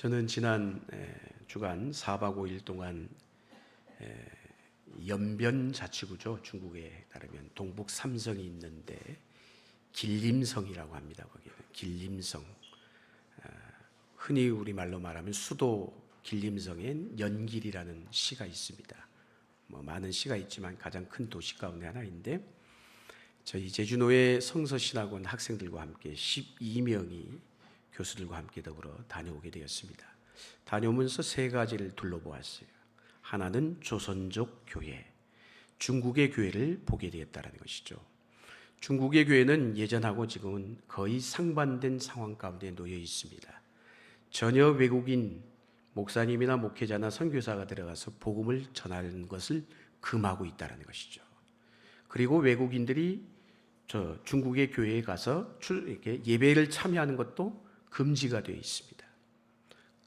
저는 지난 주간 4박 5일 동안 연변자치구죠. 중국에 따르면 동북 삼성이 있는데 길림성이라고 합니다. 거기는 길림성. 흔히 우리말로 말하면 수도 길림성엔 연길이라는 시가 있습니다. 많은 시가 있지만 가장 큰 도시 가운데 하나인데, 저희 제주노회 성서신학원 학생들과 함께 12명이 교수들과 함께 더불어 다녀오게 되었습니다. 다녀오면서 세 가지를 둘러보았어요. 하나는 조선족 교회, 중국의 교회를 보게 되었다는 것이죠. 중국의 교회는 예전하고 지금은 거의 상반된 상황 가운데 놓여 있습니다. 전혀 외국인 목사님이나 목회자나 선교사가 들어가서 복음을 전하는 것을 금하고 있다는 것이죠. 그리고 외국인들이 중국의 교회에 가서 이렇게 예배를 참여하는 것도 금지가 되어 있습니다.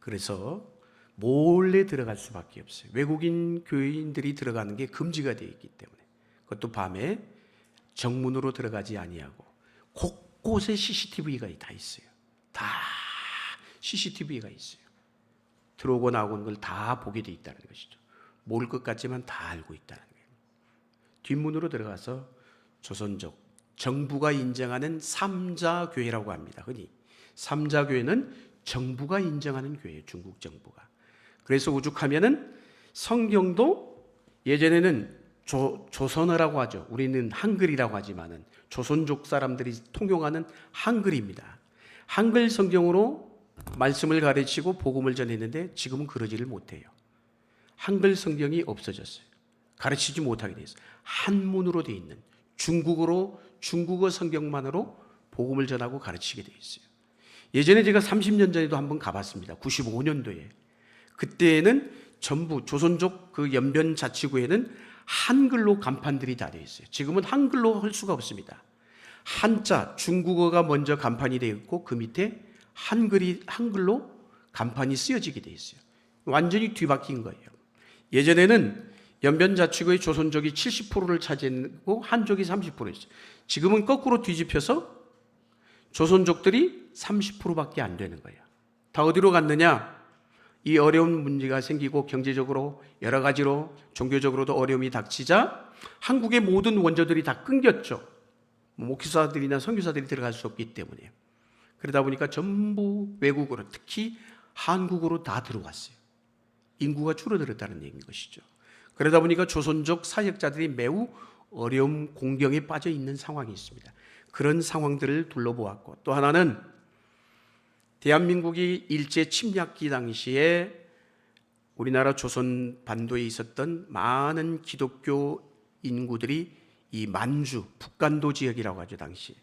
그래서 몰래 들어갈 수밖에 없어요. 외국인 교인들이 들어가는 게 금지가 되어 있기 때문에. 그것도 밤에 정문으로 들어가지 아니하고 곳곳에 CCTV가 다 있어요. 다 CCTV가 있어요. 들어오고 나오는 걸 다 보게 돼 있다는 것이죠. 모를 것 같지만 다 알고 있다는 거예요. 뒷문으로 들어가서 조선족, 정부가 인정하는 삼자교회라고 합니다. 흔히 삼자교회는 정부가 인정하는 교회예요. 중국 정부가. 그래서 오죽하면은 성경도 예전에는 조선어라고 하죠. 우리는 한글이라고 하지만은 조선족 사람들이 통용하는 한글입니다. 한글 성경으로 말씀을 가르치고 복음을 전했는데 지금은 그러지를 못해요. 한글 성경이 없어졌어요. 가르치지 못하게 됐어요. 한문으로 되어 있는 중국어 성경만으로 복음을 전하고 가르치게 되어 있어요. 예전에 제가 30년 전에도 한번 가봤습니다. 95년도에. 그때는 전부 조선족 그 연변자치구에는 한글로 간판들이 다 되어 있어요. 지금은 한글로 할 수가 없습니다. 한자, 중국어가 먼저 간판이 되어 있고 그 밑에 한글로 간판이 쓰여지게 되어 있어요. 완전히 뒤바뀐 거예요. 예전에는 연변자치구의 조선족이 70%를 차지했고 한족이 30%였어요. 지금은 거꾸로 뒤집혀서 조선족들이 30%밖에 안 되는 거예요. 다 어디로 갔느냐? 이 어려운 문제가 생기고 경제적으로 여러 가지로 종교적으로도 어려움이 닥치자 한국의 모든 원조들이 다 끊겼죠. 목사들이나 선교사들이 들어갈 수 없기 때문에. 그러다 보니까 전부 외국으로, 특히 한국으로 다 들어왔어요. 인구가 줄어들었다는 얘기인 것이죠. 그러다 보니까 조선족 사역자들이 매우 어려움, 공경에 빠져 있는 상황이 있습니다. 그런 상황들을 둘러보았고, 또 하나는 대한민국이 일제 침략기 당시에 우리나라 조선 반도에 있었던 많은 기독교 인구들이 이 만주, 북간도 지역이라고 하죠. 당시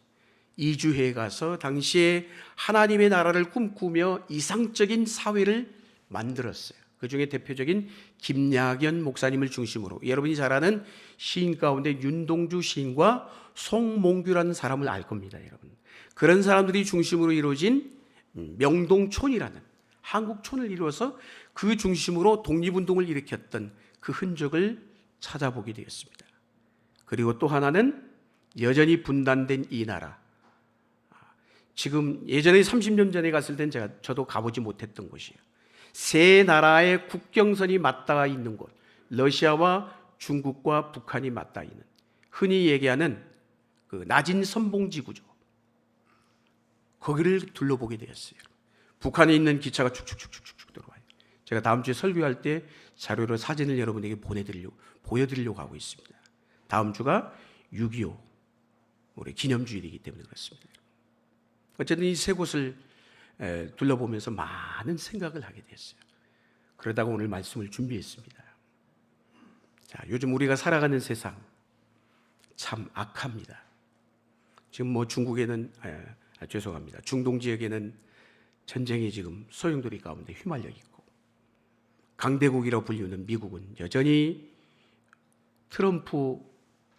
이주해 가서 당시에 하나님의 나라를 꿈꾸며 이상적인 사회를 만들었어요. 그 중에 대표적인 김야견 목사님을 중심으로, 여러분이 잘 아는 시인 가운데 윤동주 시인과 송몽규라는 사람을 알 겁니다. 여러분, 그런 사람들이 중심으로 이루어진 명동촌이라는 한국촌을 이루어서 그 중심으로 독립운동을 일으켰던 그 흔적을 찾아보게 되었습니다. 그리고 또 하나는 여전히 분단된 이 나라, 지금 예전에 30년 전에 갔을 땐 저도 가보지 못했던 곳이에요. 세 나라의 국경선이 맞닿아 있는 곳, 러시아와 중국과 북한이 맞닿아 있는, 흔히 얘기하는 그 낮은 선봉지구죠. 거기를 둘러보게 되었어요. 북한에 있는 기차가 축축축축축 들어와요. 제가 다음 주에 설교할 때 자료로 사진을 여러분에게 보여드리려고 하고 있습니다. 다음 주가 6.25 우리 기념주일이기 때문에 그렇습니다. 어쨌든 이 세 곳을 둘러보면서 많은 생각을 하게 됐어요. 그러다가 오늘 말씀을 준비했습니다. 자, 요즘 우리가 살아가는 세상 참 악합니다. 지금 중국에는 죄송합니다. 중동 지역에는 전쟁이 지금 소용돌이 가운데 휘말려 있고, 강대국이라고 불리는 미국은 여전히 트럼프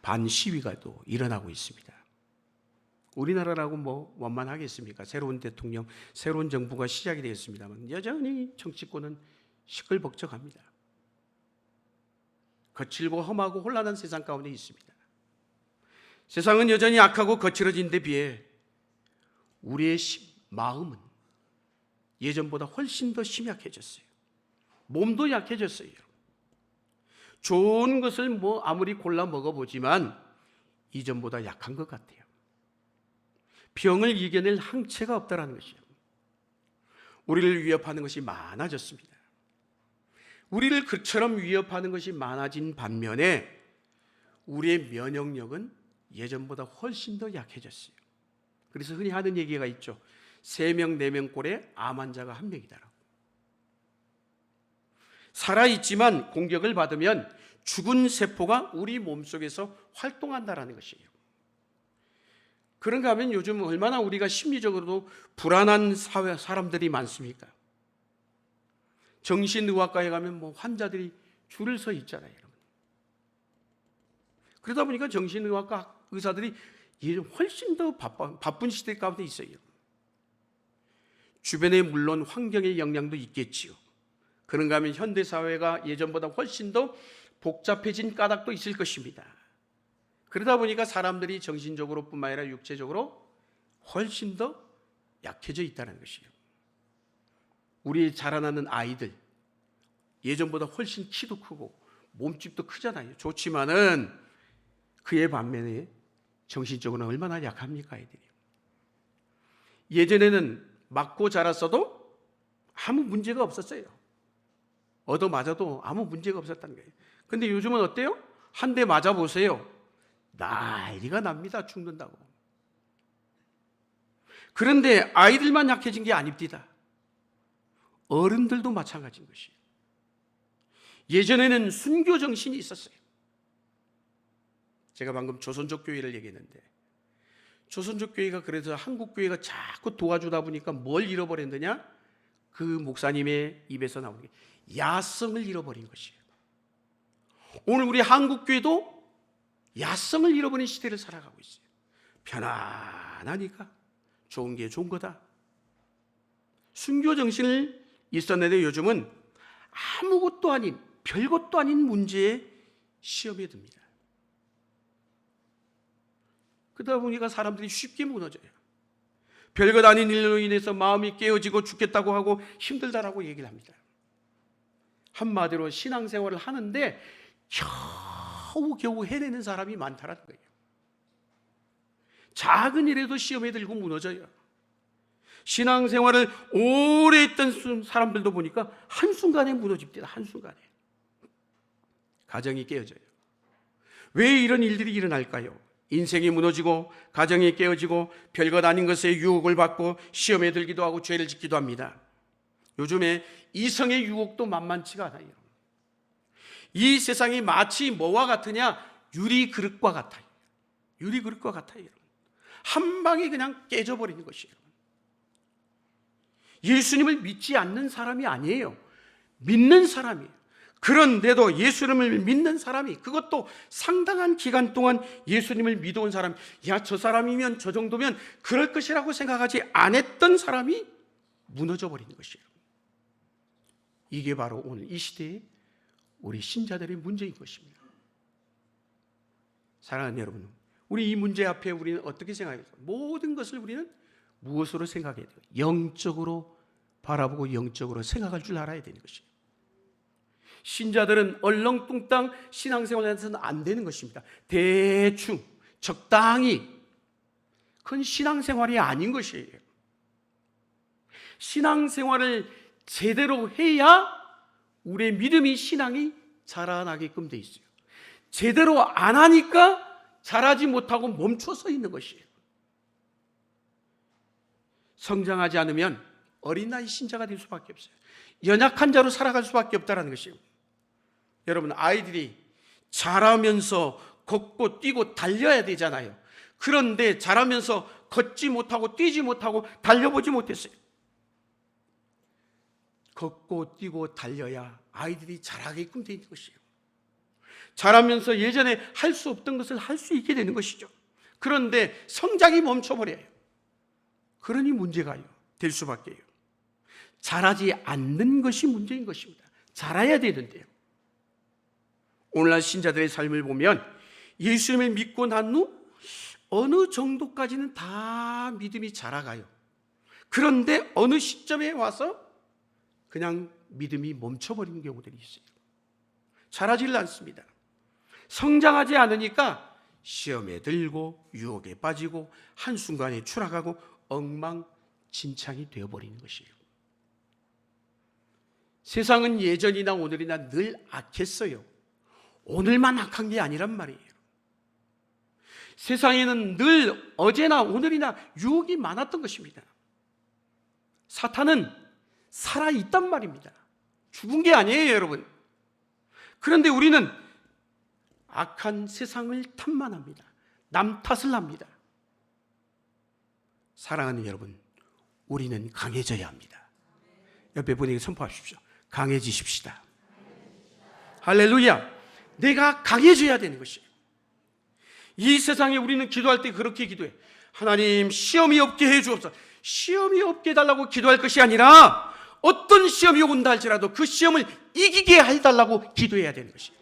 반 시위가 또 일어나고 있습니다. 우리나라라고 원만하겠습니까? 새로운 대통령, 새로운 정부가 시작이 되었습니다만 여전히 정치권은 시끌벅적합니다. 거칠고 험하고 혼란한 세상 가운데 있습니다. 세상은 여전히 악하고 거칠어진 데 비해 우리의 마음은 예전보다 훨씬 더 심약해졌어요. 몸도 약해졌어요. 좋은 것을 뭐 아무리 골라 먹어보지만 이전보다 약한 것 같아요. 병을 이겨낼 항체가 없다는 것이에요. 우리를 위협하는 것이 많아졌습니다. 우리를 그처럼 위협하는 것이 많아진 반면에 우리의 면역력은 예전보다 훨씬 더 약해졌어요. 그래서 흔히 하는 얘기가 있죠. 3명, 4명 꼴에 암 환자가 1명이다라고. 살아있지만 공격을 받으면 죽은 세포가 우리 몸속에서 활동한다는 것이에요. 그런가 하면 요즘 얼마나 우리가 심리적으로도 불안한 사람들이 많습니까? 정신의학과에 가면 뭐 환자들이 줄을 서 있잖아요. 여러분. 그러다 보니까 정신의학과 의사들이 훨씬 더 바쁜 시대 가운데 있어요. 주변에 물론 환경의 영향도 있겠지요. 그런가 하면 현대사회가 예전보다 훨씬 더 복잡해진 까닭도 있을 것입니다. 그러다 보니까 사람들이 정신적으로 뿐만 아니라 육체적으로 훨씬 더 약해져 있다는 것이에요. 우리 자라나는 아이들 예전보다 훨씬 키도 크고 몸집도 크잖아요. 좋지만은 그에 반면에 정신적으로는 얼마나 약합니까, 아이들이. 예전에는 맞고 자랐어도 아무 문제가 없었어요. 얻어맞아도 아무 문제가 없었다는 거예요. 근데 요즘은 어때요? 한 대 맞아보세요. 난리가 납니다. 죽는다고. 그런데 아이들만 약해진 게 아닙니다. 어른들도 마찬가지인 것이에요. 예전에는 순교 정신이 있었어요. 제가 방금 조선족 교회를 얘기했는데 조선족 교회가 그래서 한국 교회가 자꾸 도와주다 보니까 뭘 잃어버렸느냐? 그 목사님의 입에서 나오는 게 야성을 잃어버린 것이에요. 오늘 우리 한국 교회도 야성을 잃어버린 시대를 살아가고 있어요. 편안하니까 좋은 게 좋은 거다. 순교 정신을 있었는데 요즘은 아무것도 아닌 별것도 아닌 문제에 시험에 듭니다. 그러다 보니까 사람들이 쉽게 무너져요. 별것 아닌 일로 인해서 마음이 깨어지고 죽겠다고 하고 힘들다라고 얘기를 합니다. 한마디로 신앙생활을 하는데 겨우 해내는 사람이 많다는 거예요. 작은 일에도 시험에 들고 무너져요. 신앙생활을 오래 했던 사람들도 보니까 한순간에 무너집니다. 한순간에. 가정이 깨어져요. 왜 이런 일들이 일어날까요? 인생이 무너지고 가정이 깨어지고 별것 아닌 것에 유혹을 받고 시험에 들기도 하고 죄를 짓기도 합니다. 요즘에 이성의 유혹도 만만치가 않아요. 이 세상이 마치 뭐와 같으냐? 유리 그릇과 같아요. 유리 그릇과 같아요. 한 방에 그냥 깨져버리는 것이에요. 예수님을 믿지 않는 사람이 아니에요. 믿는 사람이에요. 그런데도 예수님을 믿는 사람이, 그것도 상당한 기간 동안 예수님을 믿어온 사람, 야, 저 사람이면 저 정도면 그럴 것이라고 생각하지 않았던 사람이 무너져 버리는 것이에요. 이게 바로 오늘 이 시대의 우리 신자들의 문제인 것입니다. 사랑하는 여러분, 우리 이 문제 앞에 우리는 어떻게 생각해요? 모든 것을 우리는 무엇으로 생각해야 돼요? 영적으로 바라보고 영적으로 생각할 줄 알아야 되는 것이에요. 신자들은 얼렁뚱땅 신앙생활을 해서는 안 되는 것입니다. 대충 적당히, 그건 신앙생활이 아닌 것이에요. 신앙생활을 제대로 해야 우리의 믿음이, 신앙이 자라나게끔 돼 있어요. 제대로 안 하니까 자라지 못하고 멈춰서 있는 것이에요. 성장하지 않으면 어린 나이 신자가 될 수밖에 없어요. 연약한 자로 살아갈 수밖에 없다는 것이에요. 여러분, 아이들이 자라면서 걷고 뛰고 달려야 되잖아요. 그런데 자라면서 걷지 못하고 뛰지 못하고 달려보지 못했어요. 걷고 뛰고 달려야 아이들이 자라게끔 되어 있는 것이에요. 자라면서 예전에 할 수 없던 것을 할 수 있게 되는 것이죠. 그런데 성장이 멈춰버려요. 그러니 문제가 될 수밖에요. 자라지 않는 것이 문제인 것입니다. 자라야 되는데요. 오늘날 신자들의 삶을 보면 예수님을 믿고 난 후 어느 정도까지는 다 믿음이 자라가요. 그런데 어느 시점에 와서 그냥 믿음이 멈춰버리는 경우들이 있어요. 자라질 않습니다. 성장하지 않으니까 시험에 들고 유혹에 빠지고 한순간에 추락하고 엉망진창이 되어버리는 것이에요. 세상은 예전이나 오늘이나 늘 악했어요. 오늘만 악한 게 아니란 말이에요. 세상에는 늘 어제나 오늘이나 유혹이 많았던 것입니다. 사탄은 살아있단 말입니다. 죽은 게 아니에요, 여러분. 그런데 우리는 악한 세상을 탓만 합니다. 남 탓을 합니다. 사랑하는 여러분, 우리는 강해져야 합니다. 옆에 분에게 선포하십시오. 강해지십시다. 할렐루야. 내가 강해져야 되는 것이에요. 이 세상에 우리는 기도할 때 그렇게 기도해. 하나님, 시험이 없게 해 주옵소서. 시험이 없게 해달라고 기도할 것이 아니라 어떤 시험이 온다 할지라도 그 시험을 이기게 해달라고 기도해야 되는 것이에요.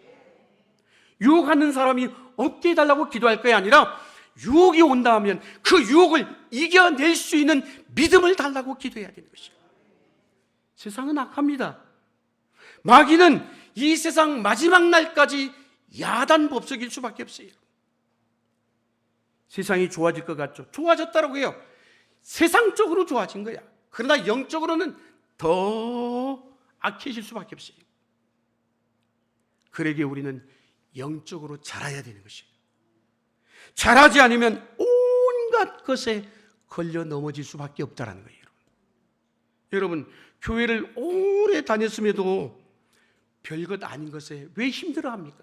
유혹하는 사람이 없게 해달라고 기도할 것이 아니라 유혹이 온다 하면 그 유혹을 이겨낼 수 있는 믿음을 달라고 기도해야 되는 것이에요. 세상은 악합니다. 마귀는 이 세상 마지막 날까지 야단법석일 수밖에 없어요. 세상이 좋아질 것 같죠? 좋아졌다라고 해요. 세상적으로 좋아진 거야. 그러나 영적으로는 더 악해질 수밖에 없어요. 그러기에 우리는 영적으로 자라야 되는 것이에요. 자라지 않으면 온갖 것에 걸려 넘어질 수밖에 없다는 거예요. 여러분, 교회를 오래 다녔음에도 별것 아닌 것에 왜 힘들어합니까?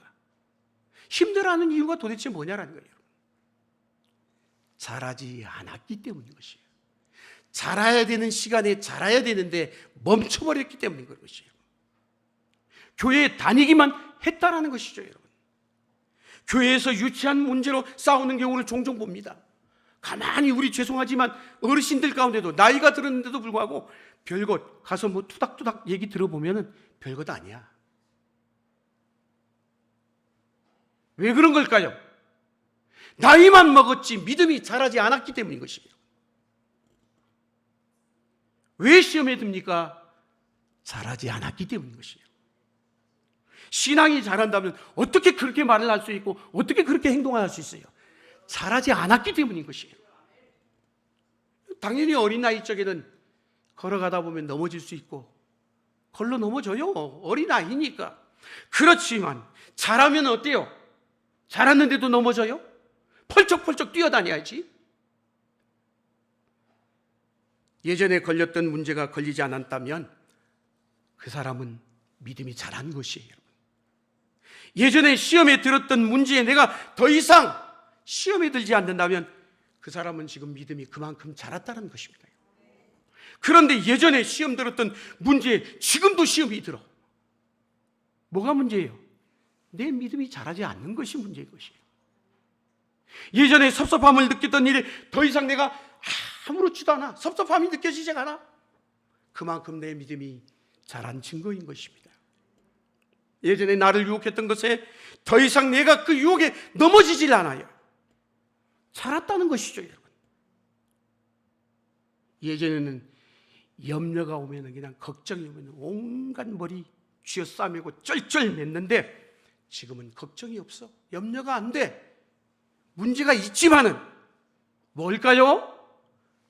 힘들어하는 이유가 도대체 뭐냐라는 거예요. 자라지 않았기 때문인 것이에요. 자라야 되는 시간에 자라야 되는데 멈춰버렸기 때문인 것이에요. 교회에 다니기만 했다라는 것이죠, 여러분. 교회에서 유치한 문제로 싸우는 경우를 종종 봅니다. 가만히 우리 죄송하지만 어르신들 가운데도 나이가 들었는데도 불구하고 별것 가서 뭐 투닥투닥 얘기 들어보면은 별것 아니야. 왜 그런 걸까요? 나이만 먹었지 믿음이 자라지 않았기 때문인 것이에요. 왜 시험에 듭니까? 자라지 않았기 때문인 것이에요. 신앙이 자란다면 어떻게 그렇게 말을 할 수 있고 어떻게 그렇게 행동할 수 있어요? 자라지 않았기 때문인 것이에요. 당연히 어린 나이 쪽에는 걸어가다 보면 넘어질 수 있고 걸러 넘어져요. 어린 아이니까. 그렇지만 자라면 어때요? 자랐는데도 넘어져요? 펄쩍펄쩍 뛰어다녀야지. 예전에 걸렸던 문제가 걸리지 않았다면 그 사람은 믿음이 자란 것이에요. 예전에 시험에 들었던 문제에 내가 더 이상 시험에 들지 않는다면 그 사람은 지금 믿음이 그만큼 자랐다는 것입니다. 그런데 예전에 시험 들었던 문제에 지금도 시험이 들어. 뭐가 문제예요? 내 믿음이 자라지 않는 것이 문제인 것이에요. 예전에 섭섭함을 느꼈던 일에 더 이상 내가 아무렇지도 않아. 섭섭함이 느껴지지 않아. 그만큼 내 믿음이 자란 증거인 것입니다. 예전에 나를 유혹했던 것에 더 이상 내가 그 유혹에 넘어지질 않아요. 자랐다는 것이죠, 여러분. 예전에는 염려가 오면 그냥 걱정이 오면 온갖 머리 쥐어싸매고 쩔쩔 맸는데 지금은 걱정이 없어. 염려가 안 돼. 문제가 있지만은 뭘까요?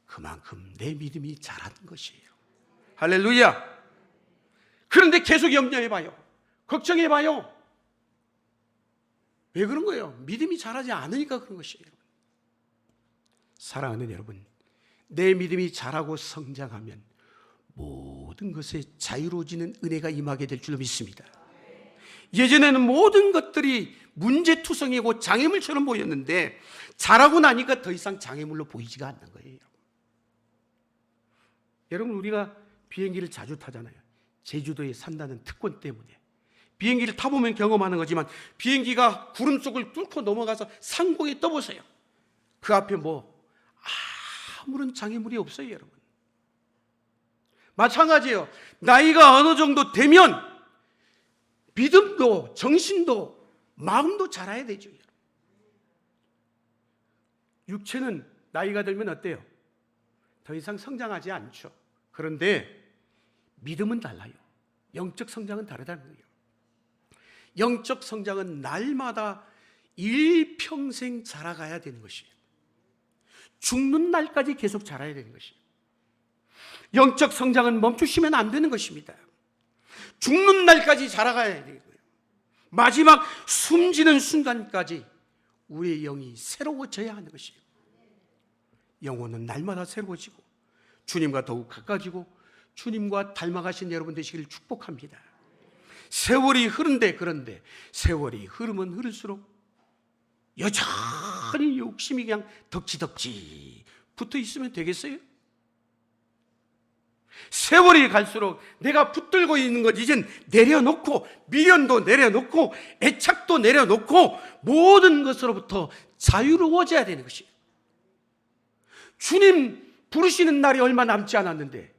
그만큼 내 믿음이 자라는 것이에요. 할렐루야. 그런데 계속 염려해봐요. 걱정해봐요. 왜 그런 거예요? 믿음이 자라지 않으니까 그런 것이에요. 사랑하는 여러분, 내 믿음이 자라고 성장하면 모든 것에 자유로워지는 은혜가 임하게 될 줄로 믿습니다. 예전에는 모든 것들이 문제투성이고 장애물처럼 보였는데 자라고 나니까 더 이상 장애물로 보이지가 않는 거예요. 여러분, 우리가 비행기를 자주 타잖아요. 제주도에 산다는 특권 때문에. 비행기를 타보면 경험하는 거지만 비행기가 구름 속을 뚫고 넘어가서 상공에 떠보세요. 그 앞에 아무런 장애물이 없어요, 여러분. 마찬가지예요. 나이가 어느 정도 되면 믿음도 정신도 마음도 자라야 되죠. 육체는 나이가 들면 어때요? 더 이상 성장하지 않죠. 그런데 믿음은 달라요. 영적 성장은 다르다는 거예요. 영적 성장은 날마다 일평생 자라가야 되는 것이에요. 죽는 날까지 계속 자라야 되는 것이에요. 영적 성장은 멈추시면 안 되는 것입니다. 죽는 날까지 자라가야 되는 거예요. 마지막 숨지는 순간까지 우리의 영이 새로워져야 하는 것이에요. 영혼은 날마다 새로워지고 주님과 더욱 가까워지고 주님과 닮아가신 여러분 되시기를 축복합니다. 세월이 흐른데, 그런데 세월이 흐르면 흐를수록 여전히 욕심이 그냥 덕지덕지 붙어 있으면 되겠어요? 세월이 갈수록 내가 붙들고 있는 것 이젠 내려놓고, 미련도 내려놓고 애착도 내려놓고 모든 것으로부터 자유로워져야 되는 것이에요. 주님 부르시는 날이 얼마 남지 않았는데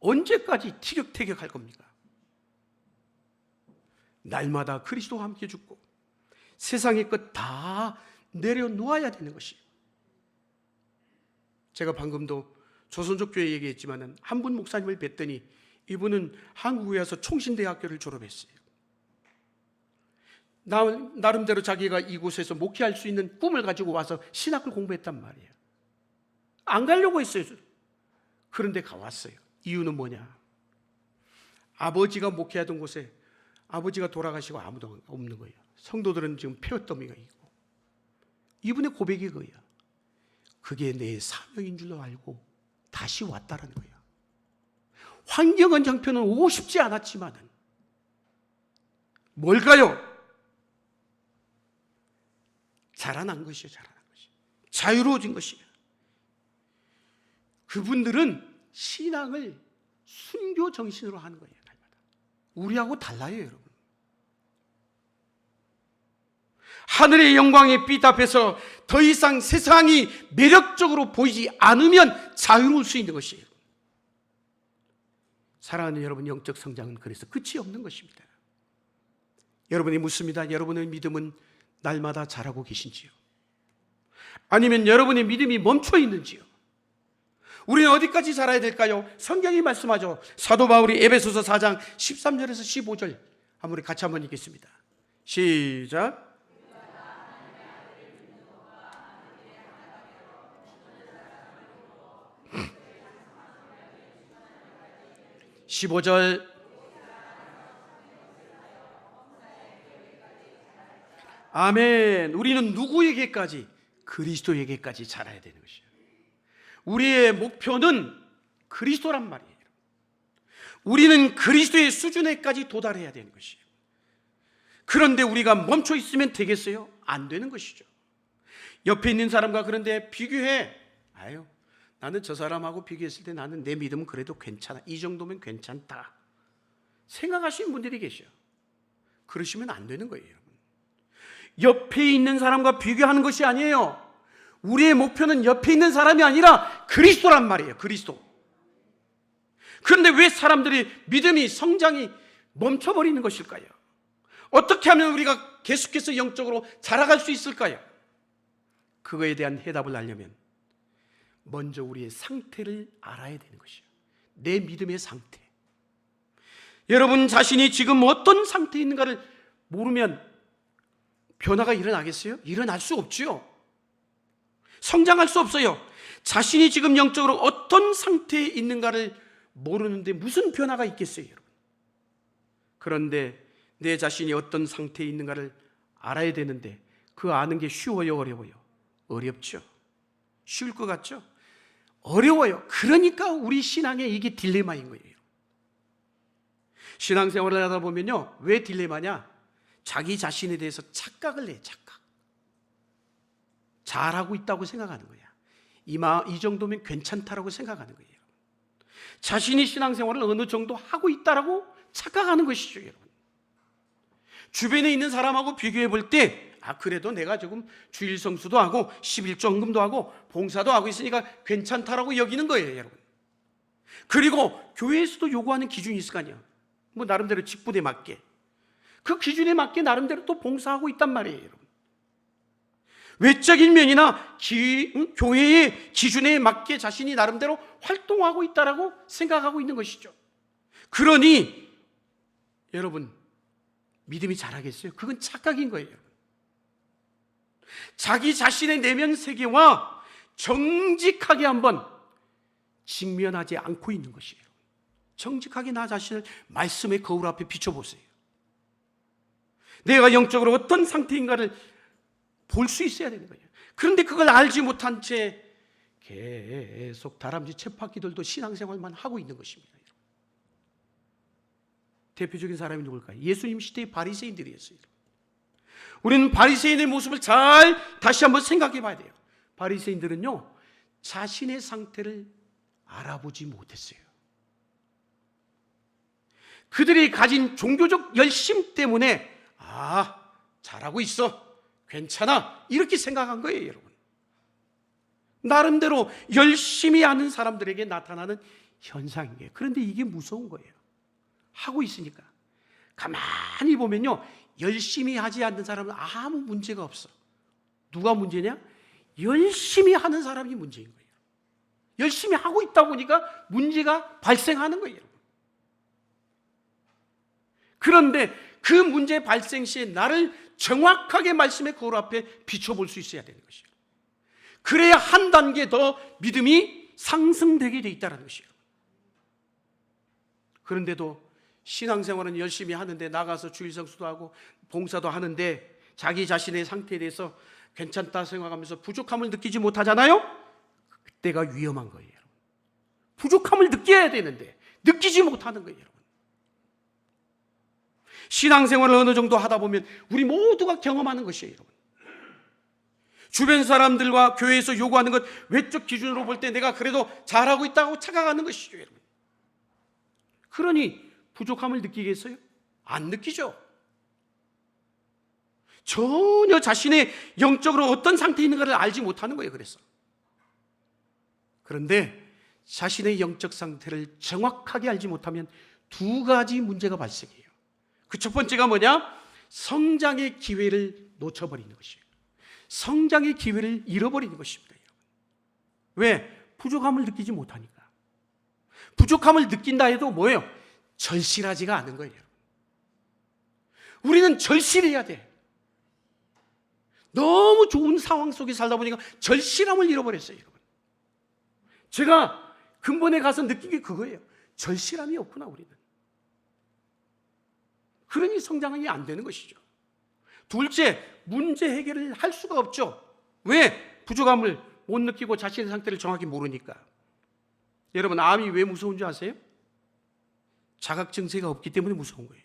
언제까지 티격태격할 겁니까? 날마다 그리스도와 함께 죽고 세상의 것 다 내려놓아야 되는 것이에요. 제가 방금도 조선족 교회 얘기했지만 한 분 목사님을 뵀더니 이분은 한국에 와서 총신대학교를 졸업했어요. 나름대로 자기가 이곳에서 목회할 수 있는 꿈을 가지고 와서 신학을 공부했단 말이에요. 안 가려고 했어요. 그런데 가왔어요. 이유는 뭐냐? 아버지가 목회하던 곳에 아버지가 돌아가시고 아무도 없는 거예요. 성도들은 지금 폐허더미가 있고. 이분의 고백이 그거예요. 그게 내 사명인 줄로 알고 다시 왔다라는 거예요. 환경은 형편은 오고 싶지 않았지만은 뭘까요? 자라난 것이에요. 자라난 것이. 자유로워진 것이에요. 그분들은 신앙을 순교 정신으로 하는 거예요. 날마다. 우리하고 달라요, 여러분. 하늘의 영광의 빛 앞에서 더 이상 세상이 매력적으로 보이지 않으면 자유로울 수 있는 것이에요. 사랑하는 여러분, 영적 성장은 그래서 끝이 없는 것입니다. 여러분이 묻습니다. 여러분의 믿음은 날마다 자라고 계신지요? 아니면 여러분의 믿음이 멈춰 있는지요? 우리는 어디까지 자라야 될까요? 성경이 말씀하죠. 사도 바울이 에베소서 4장 13절에서 15절 한번 우리 같이 한번 읽겠습니다. 시작. 15절. 아멘. 우리는 누구에게까지? 그리스도에게까지 자라야 되는 것이에요. 우리의 목표는 그리스도란 말이에요. 우리는 그리스도의 수준에까지 도달해야 되는 것이에요. 그런데 우리가 멈춰 있으면 되겠어요? 안 되는 것이죠. 옆에 있는 사람과 그런데 비교해. 아유, 나는 저 사람하고 비교했을 때 나는 내 믿음은 그래도 괜찮아. 이 정도면 괜찮다. 생각하시는 분들이 계셔요. 그러시면 안 되는 거예요, 여러분. 옆에 있는 사람과 비교하는 것이 아니에요. 우리의 목표는 옆에 있는 사람이 아니라 그리스도란 말이에요. 그리스도. 그런데 왜 사람들이 믿음이 성장이 멈춰버리는 것일까요? 어떻게 하면 우리가 계속해서 영적으로 자라갈 수 있을까요? 그거에 대한 해답을 알려면 먼저 우리의 상태를 알아야 되는 것이에요. 내 믿음의 상태. 여러분 자신이 지금 어떤 상태에 있는가를 모르면 변화가 일어나겠어요? 일어날 수 없지요. 성장할 수 없어요. 자신이 지금 영적으로 어떤 상태에 있는가를 모르는데 무슨 변화가 있겠어요, 여러분? 그런데 내 자신이 어떤 상태에 있는가를 알아야 되는데 그 아는 게 쉬워요, 어려워요? 어렵죠. 쉬울 것 같죠? 어려워요. 그러니까 우리 신앙에 이게 딜레마인 거예요. 신앙생활을 하다 보면요, 왜 딜레마냐? 자기 자신에 대해서 착각을 해. 착각. 잘하고 있다고 생각하는 거야. 이 정도면 괜찮다라고 생각하는 거예요. 자신이 신앙생활을 어느 정도 하고 있다라고 착각하는 것이죠, 여러분. 주변에 있는 사람하고 비교해 볼 때 그래도 내가 조금 주일 성수도 하고 11조 헌금도 하고 봉사도 하고 있으니까 괜찮다라고 여기는 거예요, 여러분. 그리고 교회에서도 요구하는 기준이 있을 거 아니에요. 뭐 나름대로 직분에 맞게. 그 기준에 맞게 나름대로 또 봉사하고 있단 말이에요, 여러분. 외적인 면이나 교회의 기준에 맞게 자신이 나름대로 활동하고 있다라고 생각하고 있는 것이죠. 그러니 여러분, 믿음이 자라겠어요? 그건 착각인 거예요. 자기 자신의 내면 세계와 정직하게 한번 직면하지 않고 있는 것이에요. 정직하게 나 자신을 말씀의 거울 앞에 비춰보세요. 내가 영적으로 어떤 상태인가를 볼 수 있어야 되는 거예요. 그런데 그걸 알지 못한 채 계속 다람쥐 쳇바퀴들도 신앙생활만 하고 있는 것입니다. 대표적인 사람이 누굴까요? 예수님 시대의 바리새인들이었어요. 우리는 바리새인의 모습을 잘 다시 한번 생각해 봐야 돼요. 바리새인들은요, 자신의 상태를 알아보지 못했어요. 그들이 가진 종교적 열심 때문에 잘하고 있어, 괜찮아, 이렇게 생각한 거예요. 여러분, 나름대로 열심히 하는 사람들에게 나타나는 현상이에요. 그런데 이게 무서운 거예요. 하고 있으니까. 가만히 보면요, 열심히 하지 않는 사람은 아무 문제가 없어. 누가 문제냐? 열심히 하는 사람이 문제인 거예요. 열심히 하고 있다 보니까 문제가 발생하는 거예요. 그런데 그 문제 발생 시에 나를 정확하게 말씀의 거울 앞에 비춰볼 수 있어야 되는 것이에요. 그래야 한 단계 더 믿음이 상승되게 돼 있다는 것이에요. 그런데도 신앙생활은 열심히 하는데, 나가서 주일성수도 하고 봉사도 하는데 자기 자신의 상태에 대해서 괜찮다 생각하면서 부족함을 느끼지 못하잖아요? 그때가 위험한 거예요. 부족함을 느껴야 되는데 느끼지 못하는 거예요. 신앙생활을 어느 정도 하다 보면 우리 모두가 경험하는 것이에요. 여러분, 주변 사람들과 교회에서 요구하는 것, 외적 기준으로 볼 때 내가 그래도 잘하고 있다고 착각하는 것이죠. 여러분, 그러니 부족함을 느끼겠어요? 안 느끼죠. 전혀 자신의 영적으로 어떤 상태에 있는가를 알지 못하는 거예요. 그런데 자신의 영적 상태를 정확하게 알지 못하면 두 가지 문제가 발생해요. 그 첫 번째가 뭐냐? 성장의 기회를 놓쳐버리는 것이에요. 성장의 기회를 잃어버리는 것입니다. 왜? 부족함을 느끼지 못하니까. 부족함을 느낀다 해도 뭐예요? 절실하지가 않은 거예요. 우리는 절실해야 돼. 너무 좋은 상황 속에 살다 보니까 절실함을 잃어버렸어요. 여러분, 제가 근본에 가서 느낀 게 그거예요. 절실함이 없구나, 우리는. 그러니 성장이 안 되는 것이죠. 둘째, 문제 해결을 할 수가 없죠. 왜? 부족함을 못 느끼고 자신의 상태를 정확히 모르니까. 여러분, 암이 왜 무서운 줄 아세요? 자각 증세가 없기 때문에 무서운 거예요.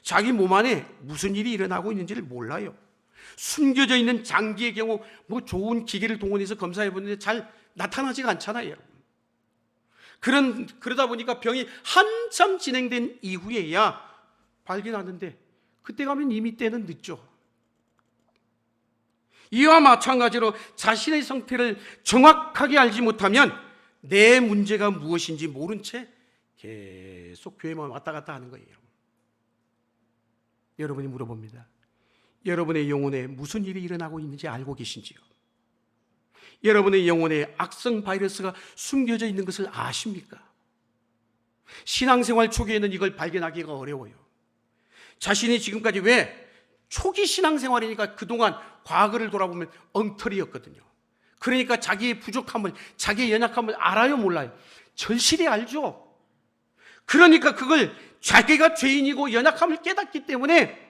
자기 몸 안에 무슨 일이 일어나고 있는지를 몰라요. 숨겨져 있는 장기의 경우 뭐 좋은 기계를 동원해서 검사해 보는데 잘 나타나지가 않잖아요. 그러다 보니까 병이 한참 진행된 이후에야 발견하는데, 그때 가면 이미 때는 늦죠. 이와 마찬가지로 자신의 상태를 정확하게 알지 못하면 내 문제가 무엇인지 모른 채 계속 교회만 왔다 갔다 하는 거예요. 여러분이 물어봅니다. 여러분의 영혼에 무슨 일이 일어나고 있는지 알고 계신지요? 여러분의 영혼에 악성 바이러스가 숨겨져 있는 것을 아십니까? 신앙생활 초기에는 이걸 발견하기가 어려워요. 자신이 지금까지, 왜? 초기 신앙생활이니까 그동안 과거를 돌아보면 엉터리였거든요. 그러니까 자기의 부족함을, 자기의 연약함을 알아요, 몰라요? 절실히 알죠. 그러니까 그걸 자기가 죄인이고 연약함을 깨닫기 때문에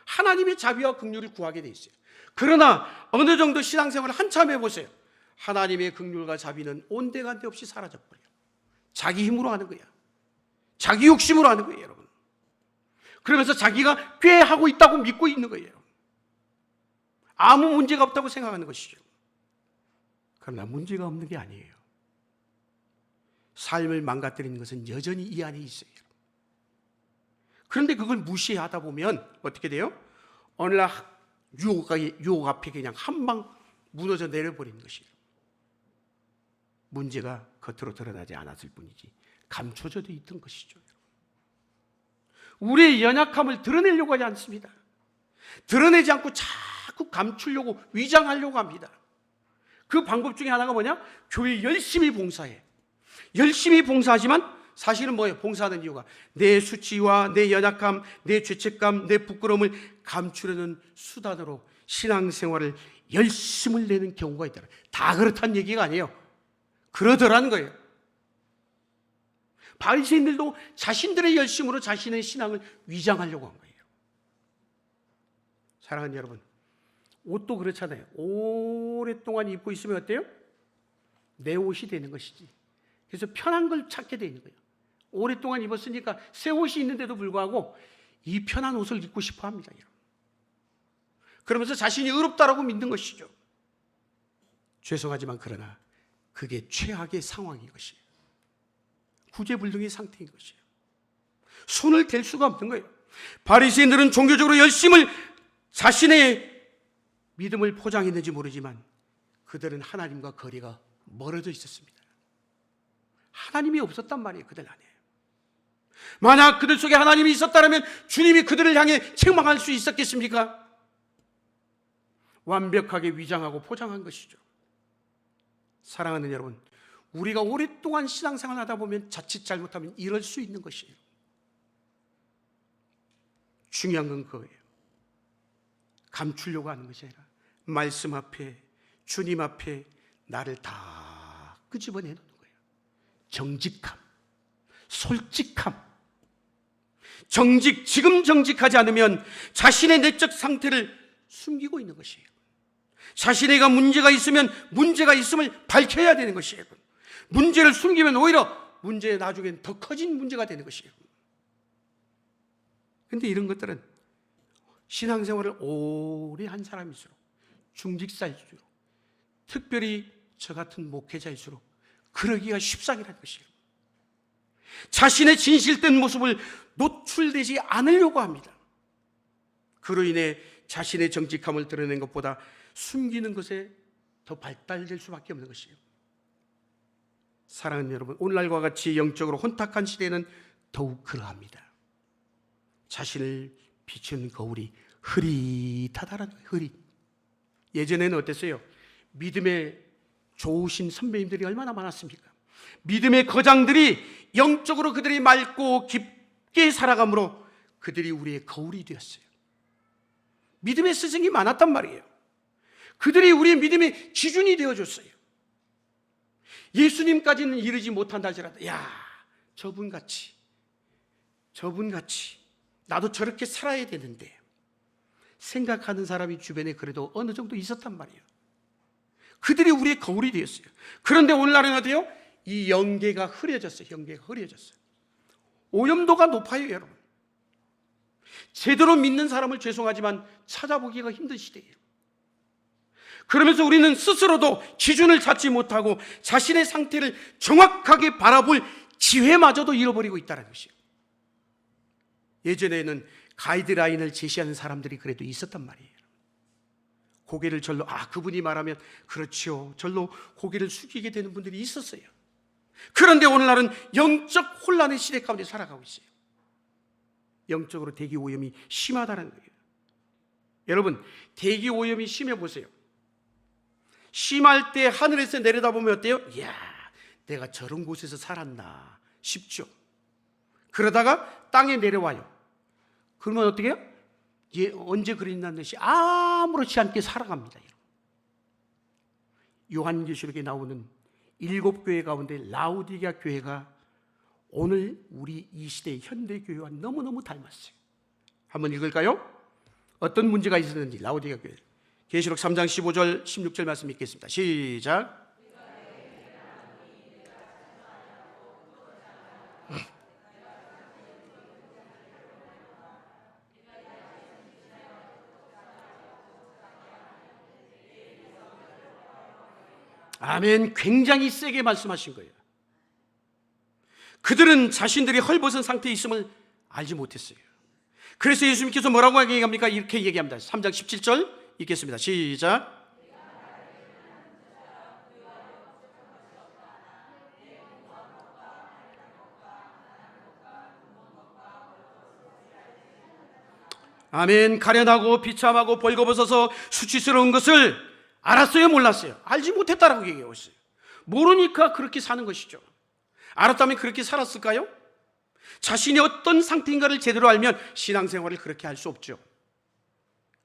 하나님의 자비와 긍휼을 구하게 돼 있어요. 그러나 어느 정도 신앙생활을 한참 해보세요. 하나님의 긍휼과 자비는 온데간데 없이 사라져버려요. 자기 힘으로 하는 거야. 자기 욕심으로 하는 거예요, 여러분. 그러면서 자기가 꽤 하고 있다고 믿고 있는 거예요. 아무 문제가 없다고 생각하는 것이죠. 그러나 문제가 없는 게 아니에요. 삶을 망가뜨리는 것은 여전히 이 안에 있어요. 그런데 그걸 무시하다 보면 어떻게 돼요? 어느 날 유혹 앞에 그냥 한 방 무너져 내려버리는 것이에요. 문제가 겉으로 드러나지 않았을 뿐이지 감춰져 있던 것이죠. 우리의 연약함을 드러내려고 하지 않습니다. 드러내지 않고 자꾸 자꾸 감추려고 위장하려고 합니다. 그 방법 중에 하나가 뭐냐? 교회 열심히 봉사해. 열심히 봉사하지만 사실은 뭐예요? 봉사하는 이유가 내 수치와 내 연약함, 내 죄책감, 내 부끄러움을 감추려는 수단으로 신앙생활을 열심을 내는 경우가 있다. 다 그렇다는 얘기가 아니에요. 그러더라는 거예요. 바리새인들도 자신들의 열심으로 자신의 신앙을 위장하려고 한 거예요. 사랑하는 여러분, 옷도 그렇잖아요. 오랫동안 입고 있으면 어때요? 내 옷이 되는 것이지. 그래서 편한 걸 찾게 되는 거예요. 오랫동안 입었으니까 새 옷이 있는데도 불구하고 이 편한 옷을 입고 싶어 합니다. 그러면서 자신이 의롭다라고 믿는 것이죠. 죄송하지만 그러나 그게 최악의 상황인 것이에요. 구제불능의 상태인 것이에요. 손을 댈 수가 없는 거예요. 바리새인들은 종교적으로 열심을 자신의 믿음을 포장했는지 모르지만 그들은 하나님과 거리가 멀어져 있었습니다. 하나님이 없었단 말이에요. 그들 안에. 만약 그들 속에 하나님이 있었다면 주님이 그들을 향해 책망할 수 있었겠습니까? 완벽하게 위장하고 포장한 것이죠. 사랑하는 여러분, 우리가 오랫동안 신앙생활을 하다 보면 자칫 잘못하면 이럴 수 있는 것이에요. 중요한 건 그거예요. 감추려고 하는 것이 아니라 말씀 앞에, 주님 앞에 나를 다 끄집어내는 거예요. 정직함, 솔직함. 지금 정직하지 않으면 자신의 내적 상태를 숨기고 있는 것이에요. 자신에게 문제가 있으면 문제가 있음을 밝혀야 되는 것이에요. 문제를 숨기면 오히려 문제에 나중엔 더 커진 문제가 되는 것이에요. 그런데 이런 것들은 신앙생활을 오래 한 사람일수록, 중직자일수록, 특별히 저 같은 목회자일수록 그러기가 십상이라는 것이에요. 자신의 진실된 모습을 노출되지 않으려고 합니다. 그로 인해 자신의 정직함을 드러낸 것보다 숨기는 것에 더 발달될 수밖에 없는 것이에요. 사랑하는 여러분, 오늘날과 같이 영적으로 혼탁한 시대는 더욱 그러합니다. 자신을 비추는 거울이 흐릿하다라는 거예요. 흐릿. 예전에는 어땠어요? 믿음의 좋으신 선배님들이 얼마나 많았습니까? 믿음의 거장들이 영적으로 그들이 맑고 깊게 살아감으로 그들이 우리의 거울이 되었어요. 믿음의 스승이 많았단 말이에요. 그들이 우리의 믿음의 기준이 되어줬어요. 예수님까지는 이르지 못한다 할지라도 저분같이 나도 저렇게 살아야 되는데 생각하는 사람이 주변에 그래도 어느 정도 있었단 말이에요. 그들이 우리의 거울이 되었어요. 그런데 오늘날은 어때요? 이 영계가 흐려졌어요. 오염도가 높아요, 여러분. 제대로 믿는 사람을 죄송하지만 찾아보기가 힘든 시대예요. 그러면서 우리는 스스로도 기준을 찾지 못하고 자신의 상태를 정확하게 바라볼 지혜마저도 잃어버리고 있다는 것이에요. 예전에는 가이드라인을 제시하는 사람들이 그래도 있었단 말이에요. 고개를 절로, 그분이 말하면 그렇죠, 절로 고개를 숙이게 되는 분들이 있었어요. 그런데 오늘날은 영적 혼란의 시대 가운데 살아가고 있어요. 영적으로 대기 오염이 심하다는 거예요. 여러분, 대기 오염이 심해 보세요. 심할 때 하늘에서 내려다보면 어때요? 이야, 내가 저런 곳에서 살았나 싶죠. 그러다가 땅에 내려와요. 그러면 어떻게 해요? 언제 그랬냐는 듯이 아무렇지 않게 살아갑니다. 요한계시록에 나오는 7교회 가운데 라우디게아 교회가 오늘 우리 이 시대의 현대교회와 너무너무 닮았어요. 한번 읽을까요? 어떤 문제가 있었는지. 라우디게아 교회 계시록 3장 15절 16절 말씀 읽겠습니다. 시작. 아멘. 굉장히 세게 말씀하신 거예요. 그들은 자신들이 헐벗은 상태에 있음을 알지 못했어요. 그래서 예수님께서 뭐라고 얘기합니까? 이렇게 얘기합니다. 3장 17절 읽겠습니다. 시작. 아멘. 가련하고 비참하고 벌거벗어서 수치스러운 것을 알았어요, 몰랐어요? 알지 못했다라고 얘기하고 있어요. 모르니까 그렇게 사는 것이죠. 알았다면 그렇게 살았을까요? 자신이 어떤 상태인가를 제대로 알면 신앙생활을 그렇게 할 수 없죠.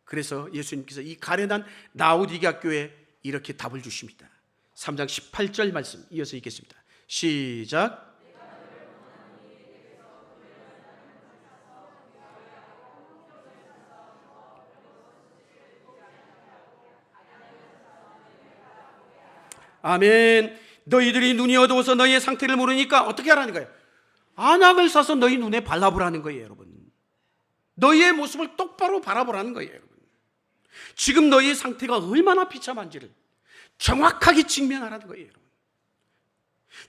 그래서 예수님께서 이 가련한 라오디게아 교회에 이렇게 답을 주십니다. 3장 18절 말씀 이어서 읽겠습니다. 시작. 아멘. 너희들이 눈이 어두워서 너희의 상태를 모르니까 어떻게 하라는 거예요? 안약을 사서 너희 눈에 발라보라는 거예요, 여러분. 너희의 모습을 똑바로 바라보라는 거예요, 여러분. 지금 너희의 상태가 얼마나 비참한지를 정확하게 직면하라는 거예요, 여러분.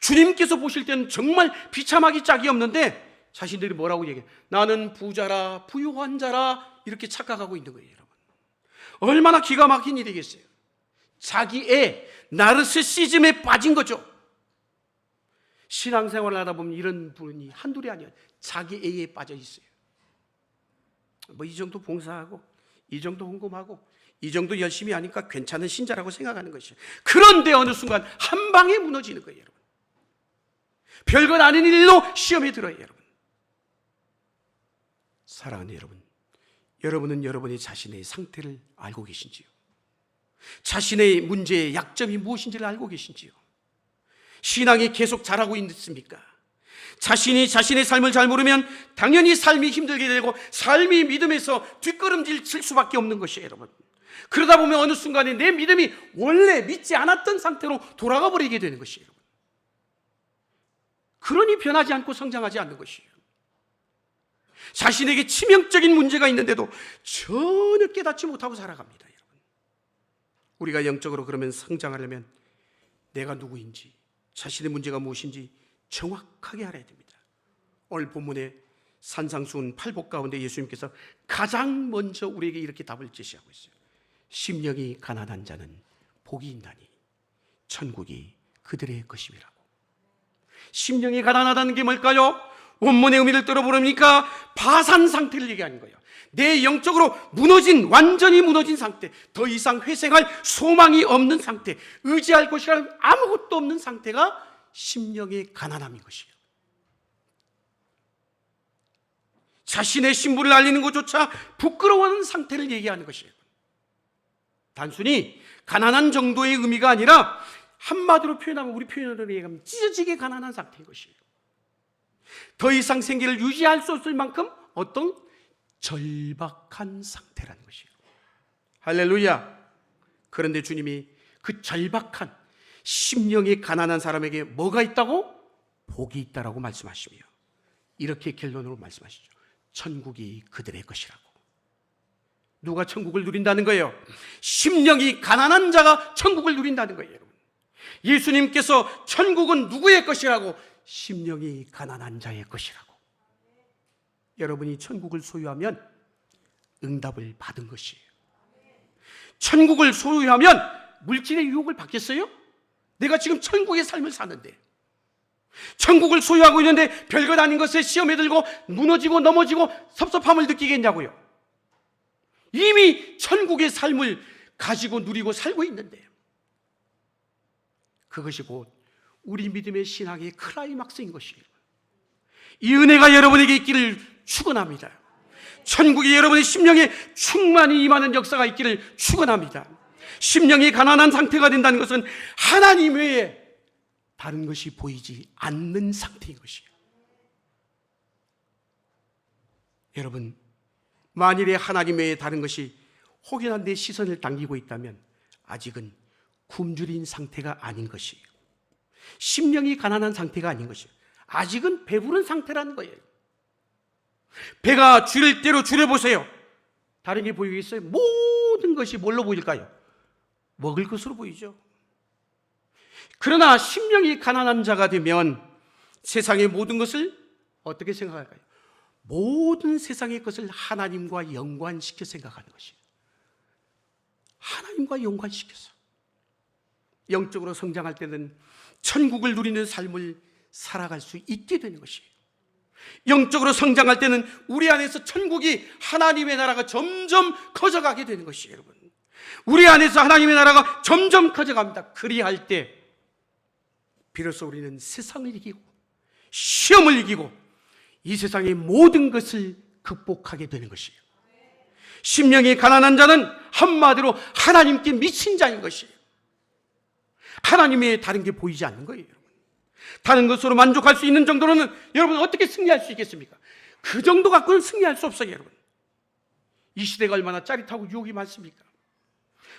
주님께서 보실 때는 정말 비참하기 짝이 없는데 자신들이 뭐라고 얘기해요? 나는 부자라, 부유한 자라 이렇게 착각하고 있는 거예요, 여러분. 얼마나 기가 막힌 일이겠어요. 자기의 나르시시즘에 빠진 거죠. 신앙생활을 하다 보면 이런 분이 한둘이 아니에요. 자기 애에 빠져 있어요. 뭐 이 정도 봉사하고 이 정도 헌금하고 이 정도 열심히 하니까 괜찮은 신자라고 생각하는 것이에요. 그런데 어느 순간 한 방에 무너지는 거예요, 여러분. 별것 아닌 일로 시험에 들어요, 여러분. 사랑하는 여러분, 여러분은 여러분의 자신의 상태를 알고 계신지요? 자신의 문제의 약점이 무엇인지를 알고 계신지요? 신앙이 계속 자라고 있습니까? 자신이 자신의 삶을 잘 모르면 당연히 삶이 힘들게 되고 삶이 믿음에서 뒷걸음질 칠 수밖에 없는 것이에요, 여러분. 그러다 보면 어느 순간에 내 믿음이 원래 믿지 않았던 상태로 돌아가 버리게 되는 것이에요, 여러분. 그러니 변하지 않고 성장하지 않는 것이에요. 자신에게 치명적인 문제가 있는데도 전혀 깨닫지 못하고 살아갑니다, 여러분. 우리가 영적으로 그러면 성장하려면 내가 누구인지, 자신의 문제가 무엇인지 정확하게 알아야 됩니다. 오늘 본문의 산상수훈 8복 가운데 예수님께서 가장 먼저 우리에게 이렇게 답을 제시하고 있어요. 심령이 가난한 자는 복이 있나니 천국이 그들의 것임이라고. 심령이 가난하다는 게 뭘까요? 원문의 의미를 들어보니까 파산 상태를 얘기하는 거예요. 내 영적으로 무너진, 완전히 무너진 상태, 더 이상 회생할 소망이 없는 상태, 의지할 곳이란 아무것도 없는 상태가 심령의 가난함인 것이에요. 자신의 신분을 알리는 것조차 부끄러워하는 상태를 얘기하는 것이에요. 단순히 가난한 정도의 의미가 아니라 한마디로 표현하면, 우리 표현으로 얘기하면 찢어지게 가난한 상태인 것이에요. 더 이상 생계를 유지할 수 없을 만큼 어떤 절박한 상태라는 것이에요. 할렐루야. 그런데 주님이 그 절박한 심령이 가난한 사람에게 뭐가 있다고? 복이 있다라고 말씀하시며 이렇게 결론으로 말씀하시죠. 천국이 그들의 것이라고. 누가 천국을 누린다는 거예요? 심령이 가난한 자가 천국을 누린다는 거예요, 여러분. 예수님께서 천국은 누구의 것이라고? 심령이 가난한 자의 것이라고. 여러분이 천국을 소유하면 응답을 받은 것이에요. 천국을 소유하면 물질의 유혹을 받겠어요? 내가 지금 천국의 삶을 사는데, 천국을 소유하고 있는데 별것 아닌 것에 시험에 들고 무너지고 넘어지고 섭섭함을 느끼겠냐고요? 이미 천국의 삶을 가지고 누리고 살고 있는데, 그것이 곧 우리 믿음의 신앙의 클라이막스인 것이에요. 이 은혜가 여러분에게 있기를 축원합니다. 천국이 여러분의 심령에 충만히 임하는 역사가 있기를 축원합니다. 심령이 가난한 상태가 된다는 것은 하나님 외에 다른 것이 보이지 않는 상태인 것이에요. 여러분, 만일에 하나님 외에 다른 것이 혹여나 내 시선을 당기고 있다면 아직은 굶주린 상태가 아닌 것이에요. 심령이 가난한 상태가 아닌 것이에요. 아직은 배부른 상태라는 거예요. 배가 줄일 대로 줄여보세요. 다른 게 보이겠어요? 모든 것이 뭘로 보일까요? 먹을 것으로 보이죠. 그러나 심령이 가난한 자가 되면 세상의 모든 것을 어떻게 생각할까요? 모든 세상의 것을 하나님과 연관시켜 생각하는 것이에요. 하나님과 연관시켜서 영적으로 성장할 때는 천국을 누리는 삶을 살아갈 수 있게 되는 것이에요. 영적으로 성장할 때는 우리 안에서 천국이, 하나님의 나라가 점점 커져가게 되는 것이에요, 여러분. 우리 안에서 하나님의 나라가 점점 커져갑니다. 그리할 때 비로소 우리는 세상을 이기고 시험을 이기고 이 세상의 모든 것을 극복하게 되는 것이에요. 심령이 가난한 자는 한마디로 하나님께 미친 자인 것이에요. 하나님의 다른 게 보이지 않는 거예요, 여러분. 다른 것으로 만족할 수 있는 정도로는 여러분 어떻게 승리할 수 있겠습니까? 그 정도 갖고는 승리할 수 없어요, 여러분. 이 시대가 얼마나 짜릿하고 유혹이 많습니까?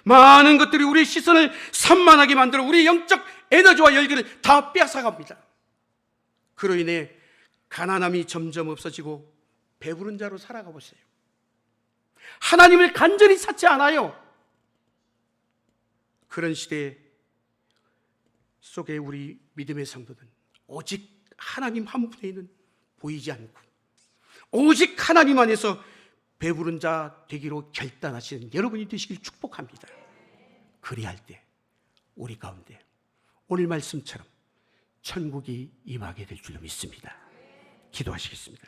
많은 것들이 우리의 시선을 산만하게 만들어 우리의 영적 에너지와 열기를 다 빼앗아갑니다. 그로 인해 가난함이 점점 없어지고 배부른 자로 살아가 보세요. 하나님을 간절히 찾지 않아요. 그런 시대 속에 우리 믿음의 성도는 오직 하나님 한 분에는 보이지 않고 오직 하나님 안에서 배부른 자 되기로 결단하시는 여러분이 되시길 축복합니다. 그리할 때 우리 가운데 오늘 말씀처럼 천국이 임하게 될 줄로 믿습니다. 기도하시겠습니다.